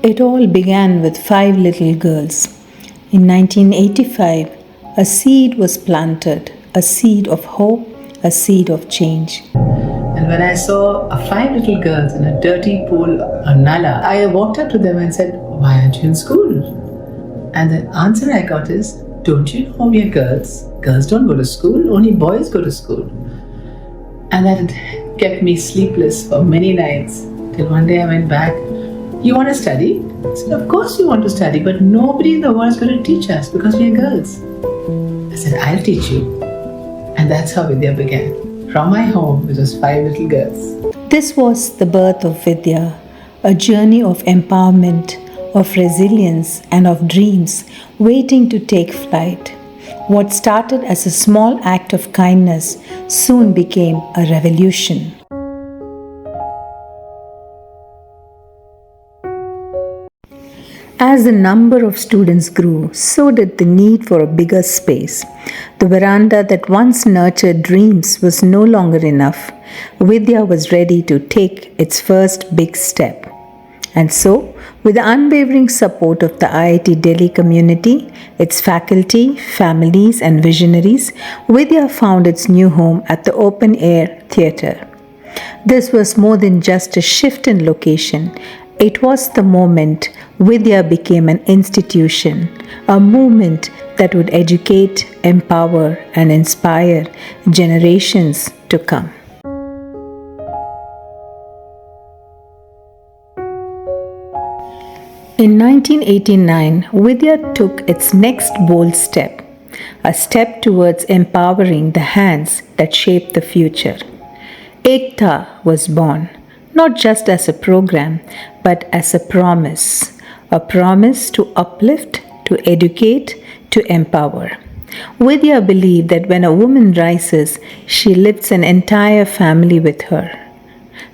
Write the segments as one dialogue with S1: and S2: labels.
S1: It all began with five little girls. In 1985, a seed was planted, a seed of hope, a seed of change.
S2: And when I saw five little girls in a dirty pool, a nala, I walked up to them and said, "Why aren't you in school?" And the answer I got is, "Don't you know we are girls? Girls don't go to school, only boys go to school." And that kept me sleepless for many nights, till one day I went back. "You want to study?" I said, "Of course we want to study, but nobody in the world is going to teach us because we are girls." I said, "I'll teach you." And that's how Vidya began. From my home, it was five little girls.
S1: This was the birth of Vidya, a journey of empowerment, of resilience, and of dreams waiting to take flight. What started as a small act of kindness soon became a revolution. As the number of students grew, so did the need for a bigger space. The veranda that once nurtured dreams was no longer enough. Vidya was ready to take its first big step. And so, with the unwavering support of the IIT Delhi community, its faculty, families, and visionaries, Vidya found its new home at the Open Air Theatre. This was more than just a shift in location. It was the moment Vidya became an institution, a movement that would educate, empower, and inspire generations to come. In 1989, Vidya took its next bold step, a step towards empowering the hands that shape the future. Ekta was born, not just as a program, but as a promise to uplift, to educate, to empower. Vidya believed that when a woman rises, she lifts an entire family with her.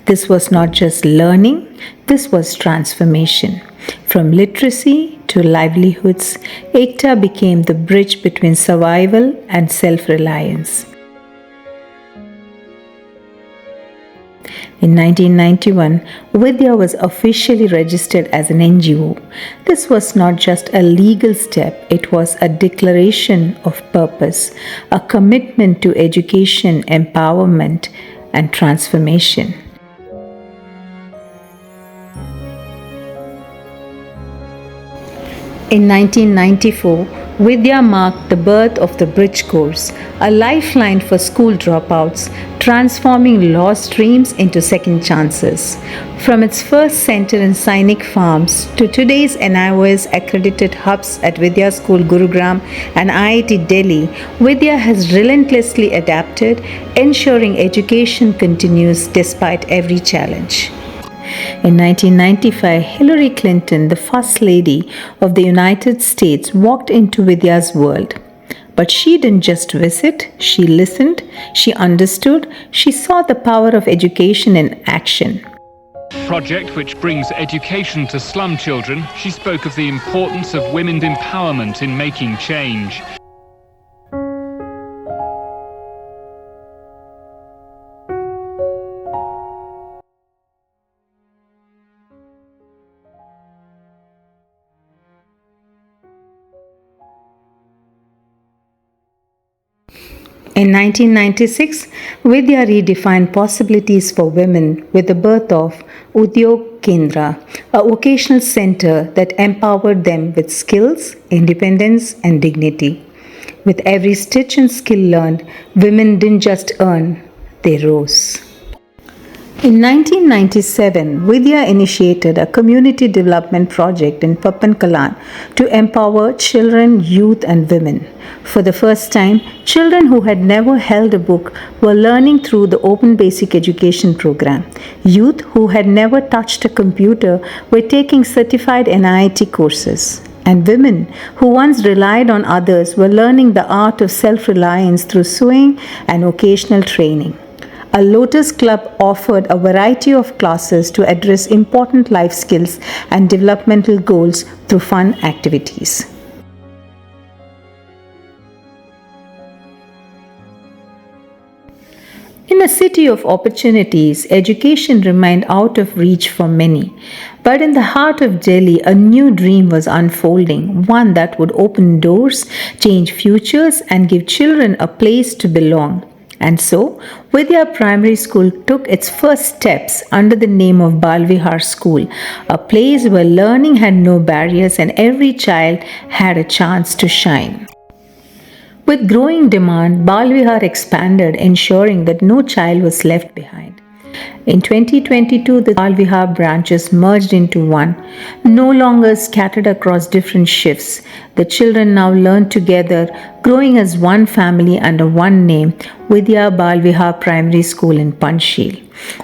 S1: This was not just learning, this was transformation. From literacy to livelihoods, Ekta became the bridge between survival and self-reliance. In 1991, Vidya was officially registered as an NGO. This was not just a legal step, it was a declaration of purpose, a commitment to education, empowerment, and transformation. In 1994, Vidya marked the birth of the Bridge Course, a lifeline for school dropouts, transforming lost dreams into second chances. From its first center in Sainik Farms to today's NIOS accredited hubs at Vidya School Gurugram and IIT Delhi, Vidya has relentlessly adapted, ensuring education continues despite every challenge. In 1995, Hillary Clinton, the First Lady of the United States, walked into Vidya's world. But she didn't just visit, she listened, she understood, she saw the power of education in action.
S3: Project which brings education to slum children, she spoke of the importance of women's empowerment in making change.
S1: In 1996, Vidya redefined possibilities for women with the birth of Udyog Kendra, a vocational center that empowered them with skills, independence, and dignity. With every stitch and skill learned, women didn't just earn, they rose. In 1997, Vidya initiated a community development project in Papankalan to empower children, youth, and women. For the first time, children who had never held a book were learning through the Open Basic Education program. Youth who had never touched a computer were taking certified NIIT courses. And women who once relied on others were learning the art of self-reliance through sewing and vocational training. A Lotus Club offered a variety of classes to address important life skills and developmental goals through fun activities. In a city of opportunities, education remained out of reach for many. But in the heart of Delhi, a new dream was unfolding, one that would open doors, change futures, and give children a place to belong. And so, Vidya Primary School took its first steps under the name of Balvihar School, a place where learning had no barriers and every child had a chance to shine. With growing demand, Balvihar expanded, ensuring that no child was left behind. In 2022, the Balvihar branches merged into one, no longer scattered across different shifts. The children now learn together, growing as one family under one name, Vidya Balvihar Primary School in Panchsheel.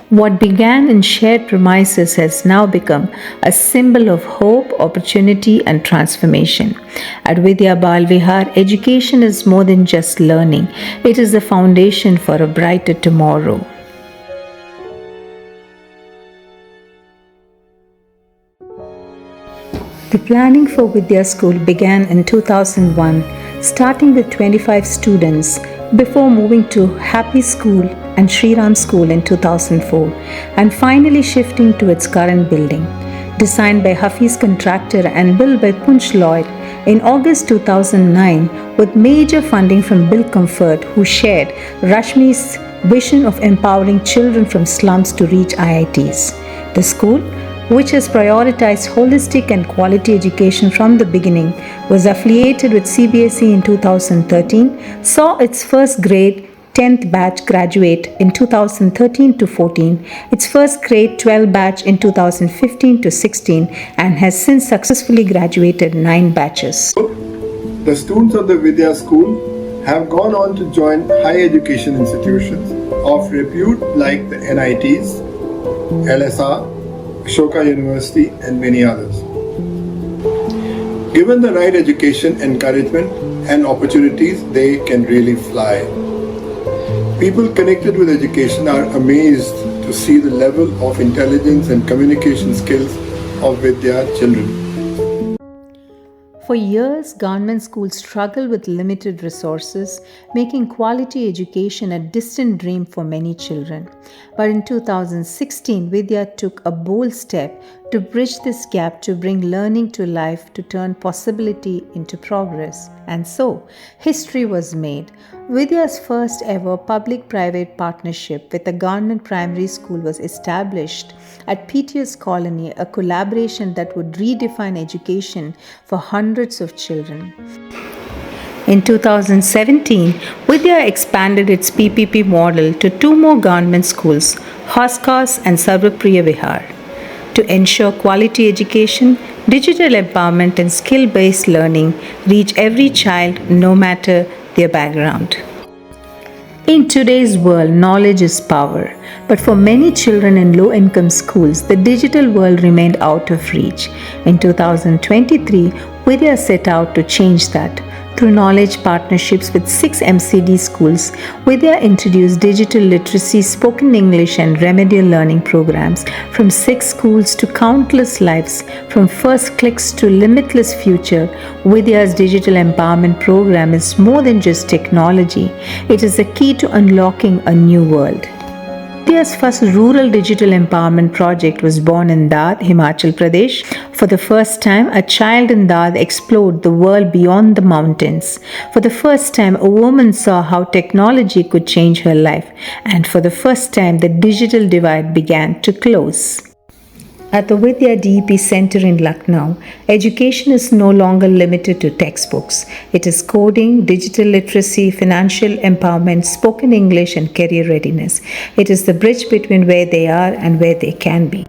S1: What began in shared premises has now become a symbol of hope, opportunity, and transformation. At Vidya Balvihar, education is more than just learning, it is the foundation for a brighter tomorrow. The planning for Vidya School began in 2001, starting with 25 students before moving to Happy School and Sri Ram School in 2004 and finally shifting to its current building. Designed by Hafiz Contractor and built by Punch Lloyd in August 2009 with major funding from Bill Comfort, who shared Rashmi's vision of empowering children from slums to reach IITs. The school, which has prioritized holistic and quality education from the beginning, was affiliated with CBSE in 2013, saw its first grade 10th batch graduate in 2013 to 14, its first grade 12 batch in 2015 to 16, and has since successfully graduated 9 batches.
S4: The students of the Vidya School have gone on to join higher education institutions of repute like the NITs, LSR, Ashoka University, and many others. Given the right education, encouragement, and opportunities, they can really fly. People connected with education are amazed to see the level of intelligence and communication skills of Vidya children.
S1: For years, government schools struggled with limited resources, making quality education a distant dream for many children. But in 2016, Vidya took a bold step to bridge this gap, to bring learning to life, to turn possibility into progress. And so, history was made. Vidya's first ever public-private partnership with a government primary school was established at PTS Colony, a collaboration that would redefine education for hundreds of children. In 2017, Vidya expanded its PPP model to 2 more government schools, Hoskas and Sarvapriya Vihar. To ensure quality education, digital empowerment and skill-based learning reach every child no matter their background. In today's world, knowledge is power. But for many children in low-income schools, the digital world remained out of reach. In 2023, Vidya set out to change that. Through knowledge partnerships with 6 MCD schools, Vidya introduced digital literacy, spoken English, and remedial learning programs from 6 schools to countless lives, from first clicks to limitless future. Vidya's digital empowerment program is more than just technology. It is the key to unlocking a new world. Vidya's first rural digital empowerment project was born in Dad, Himachal Pradesh. For the first time, a child in Dad explored the world beyond the mountains. For the first time, a woman saw how technology could change her life. And for the first time, the digital divide began to close. At the Vidya DEP Center in Lucknow, education is no longer limited to textbooks. It is coding, digital literacy, financial empowerment, spoken English, and career readiness. It is the bridge between where they are and where they can be.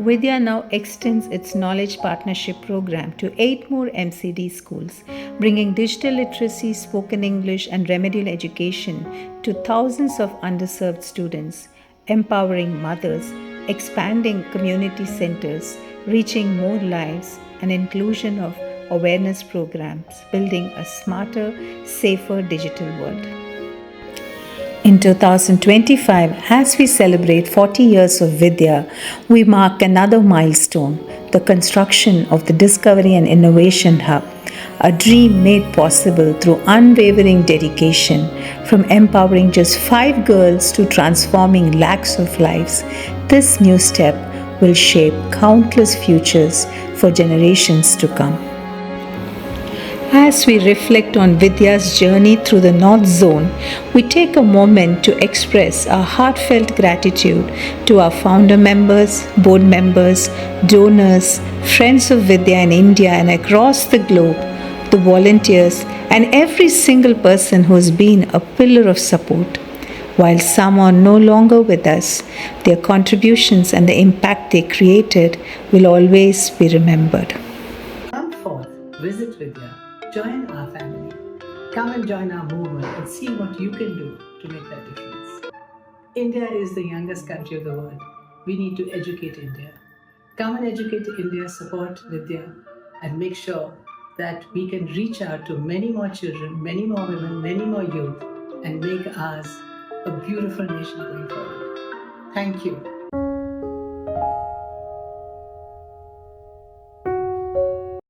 S1: Vidya now extends its knowledge partnership program to 8 more MCD schools, bringing digital literacy, spoken English, and remedial education to thousands of underserved students, empowering mothers, expanding community centers, reaching more lives, and inclusion of awareness programs, building a smarter, safer digital world. In 2025, as we celebrate 40 years of Vidya, we mark another milestone, the construction of the Discovery and Innovation Hub, a dream made possible through unwavering dedication. From empowering just 5 girls to transforming lakhs of lives, this new step will shape countless futures for generations to come. As we reflect on Vidya's journey through the North Zone, we take a moment to express our heartfelt gratitude to our founder members, board members, donors, friends of Vidya in India and across the globe, the volunteers, and every single person who has been a pillar of support. While some are no longer with us, their contributions and the impact they created will always be remembered.
S2: Come forth, visit Vidya, join our family. Come and join our movement and see what you can do to make that difference. India is the youngest country of the world. We need to educate India. Come and educate India, support Vidya, and make sure that we can reach out to many more children, many more women, many more youth, and make ours a beautiful nation going forward. Thank you.